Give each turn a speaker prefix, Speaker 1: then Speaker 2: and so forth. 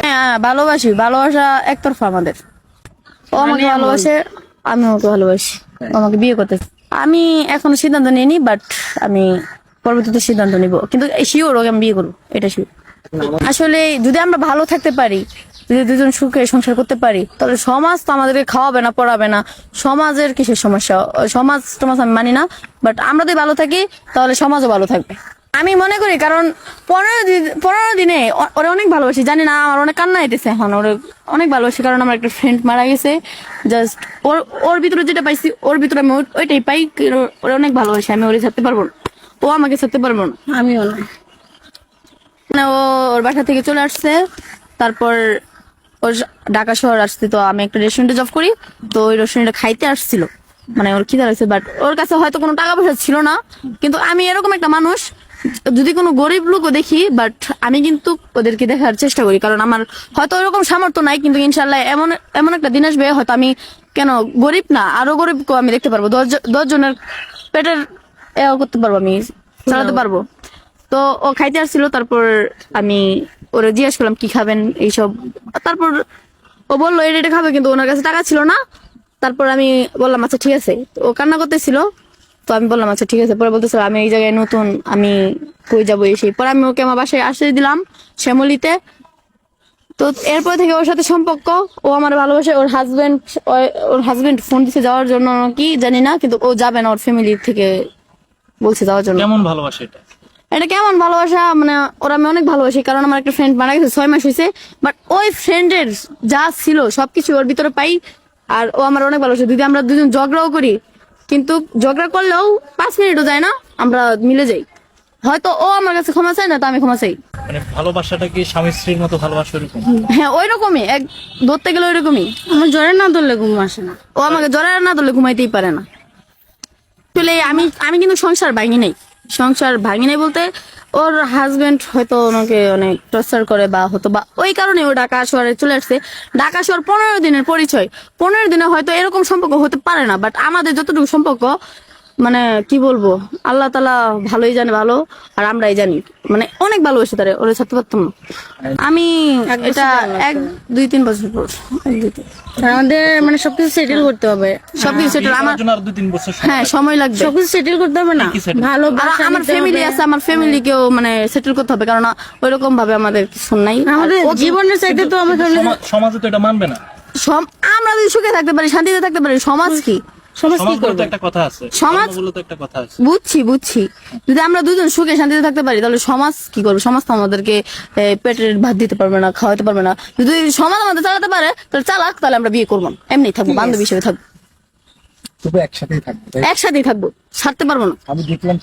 Speaker 1: হ্যাঁ, ভালোবাসি, ভালোবাসা একতরফা আমাদের। ও আমাকে ভালোবাসে, আমি ওকে ভালোবাসি। ও আমাকে বিয়ে করতে, আমি এখনো সিদ্ধান্ত নিইনি, বাট আমি পরবর্তীতে সিদ্ধান্ত নিব, কিন্তু শিওর ওকে আমি বিয়ে করবো, এটা শিওর। আসলে যদি আমরা ভালো থাকতে পারি, যদি দুজন সুখে সংসার করতে পারি, তাহলে সমাজ তো আমাদেরকে খাওয়াবে না, পড়াবে না। সমাজের কিসের সমস্যা? সমাজ টমাজ আমি মানি না, বাট আমরা যদি ভালো থাকি তাহলে সমাজও ভালো থাকবে আমি মনে করি। কারণ 15 দিনে ওরা অনেক ভালোবাসি, জানি না, আমার অনেক কান্না আইতেছে এখন। ওরা অনেক ভালোবাসি, কারণ আমার একটা ফ্রেন্ড মারা গেছে। জাস্ট ওর ভিতরে যেটা পাইছি, ওর ভিতরে আমি ওইটাই পাই। ওরা অনেক ভালোবাসি, আমি ওরে ছাড়তে পারবো না, ও আমাকে ছাড়তে পারবো না, আমিও না। মানে ও ওর বাসা থেকে চলে আসছে, তারপর ওর ঢাকা শহর আসছে। তো আমি একটা রেস্টুরেন্টে জব করি, তো ওই রেস্টুরেন্টে খাইতে আসছিল, মানে ওর খিদা লাগছে, বাট ওর কাছে হয়তো কোনো টাকা পয়সা ছিল না। কিন্তু আমি এরকম একটা মানুষ, যদি কোনো গরিব লোকও দেখি, বাট আমি কিন্তু ওদেরকে দেখার চেষ্টা করি, কারণ আমার হয়তো ওরকম সামর্থ্য নাই, কিন্তু ইনশাল্লাহ এমন এমন একটা দিন আসবে, হয়তো আমি কেন গরিব না, আরো গরিবকেও আমি দেখতে পারবো, 10 জনের পেটের করতে পারবো, আমি চালাতে পারবো। তো ও খাইতে আসছিল, তারপর আমি ওরা জিজ্ঞেস করলাম কি খাবেন এইসব, তারপর ও বললো এটা খাবে, কিন্তু ওনার কাছে টাকা ছিল না। তারপর আমি বললাম আচ্ছা ঠিক আছে, ও কান্না করতেছিল, তো আমি বললাম আচ্ছা ঠিক আছে। পরে বলতেছিল আমি এই জায়গায় নতুন, আমি কই যাবো এসে। পরে আমি ওকে আমার বাসায় আসতে দিলাম, শ্যামলীতে। তো এরপর থেকে ওর সাথে সম্পর্ক, ও আমার ভালোবাসে। ওর হাজবেন্ড ফোন দিতে যাওয়ার জন্য কি জানি না, কিন্তু ও যাবে না, ওর ফ্যামিলি থেকে বলছে যাওয়ার জন্য।
Speaker 2: কেমন ভালোবাসা এটা?
Speaker 1: এটা কেমন ভালোবাসা মানে, ওরা আমি অনেক ভালোবাসি, কারণ আমার একটা ফ্রেন্ড মারা গেছে 6 মাস হয়েছে, বাট ওই ফ্রেন্ডের যা ছিল সবকিছু ওর ভিতরে পাই। আর ও আমার অনেক ভালোবাসে। যদি আমরা দুজন ঝগড়াও করি, কিন্তু ঝগড়া করলেও 5 মিনিটও যায় না, আমরা মিলে যাই। হয়তো ও আমার কাছে ক্ষমা চায় না, তো আমি ক্ষমা চাই।
Speaker 2: মানে ভালোবাসাটা কি স্বামী স্ত্রীর মতো ভালোবাসা এরকম?
Speaker 1: হ্যাঁ, ওই রকমই, এক ধরতে গেলে ওই রকমই।
Speaker 3: আমার জ্বরে না ধরলে ঘুম আসে না,
Speaker 1: ও আমাকে জ্বরে না ধরলে ঘুমাইতেই পারে না। আসলে আমি কিন্তু সংসার ভাঙি নাই বলতে, ওর হাজবেন্ড হয়তো ওনাকে অনেক টর্চার করে, বা হয়তো বা ওই কারণে ও ঢাকা শহরে চলে আসছে। ঢাকা শহর 15 দিনের পরিচয়, 15 দিনে হয়তো এরকম সম্পর্ক হতে পারে না, বাট আমাদের যতটুকু সম্পর্ক, মানে কি বলবো, আল্লাহ তাআলা ভালোই জানে, ভালো, আর আমরাই জানি, মানে অনেক ভালোবাসি তারে, ওরে ছাড়তে পারতাম না আমি। এটা 1-2-3 বছর পর, 1-2-3
Speaker 3: আমাদের মানে সবকিছু সেটেল করতে হবে।
Speaker 1: সবকিছু সেটেল আমার,
Speaker 2: আর 2-3 বছর
Speaker 1: হ্যাঁ সময় লাগবে।
Speaker 3: সবকিছু সেটেল করতে হবে না,
Speaker 2: কি settle?
Speaker 3: ভালো
Speaker 1: আর আমার ফ্যামিলি আছে, আমার ফ্যামিলিকেও মানে সেটেল করতে হবে, কারণ ওইরকম ভাবে আমাদের কিছু নাই।
Speaker 3: আমাদের জীবনের চাইতে তো আমাদের
Speaker 2: সমাজে তো এটা মানবে না।
Speaker 1: আমরা যদি সুখে থাকতে পারি, শান্তিতে থাকতে পারি, সমাজ কি?
Speaker 3: সমাজ কি
Speaker 2: সমাজ বলে তো
Speaker 3: করবে?
Speaker 2: একটা কথা আছে,
Speaker 1: সমাজ
Speaker 2: বলে তো একটা কথা আছে।
Speaker 1: বুঝছি, যদি আমরা দুজন সুখে শান্তিতে থাকতে পারি, তাহলে সমাজ কি করবে? সমাজ তো আমাদেরকে পেটের ভাত দিতে পারবে না, খাওয়াতে পারবে না। যদি সমাজ আমাদের চালাতে পারে, তাহলে চালাক, তাহলে আমরা বিয়ে করবো না, এমনি থাকবো, বান্ধবী হিসেবে থাকবো,
Speaker 4: তবে একসাথেই থাকবে।
Speaker 1: একসাথেই থাকবো, ছাড়তে পারবো না।
Speaker 4: আমি দেখলাম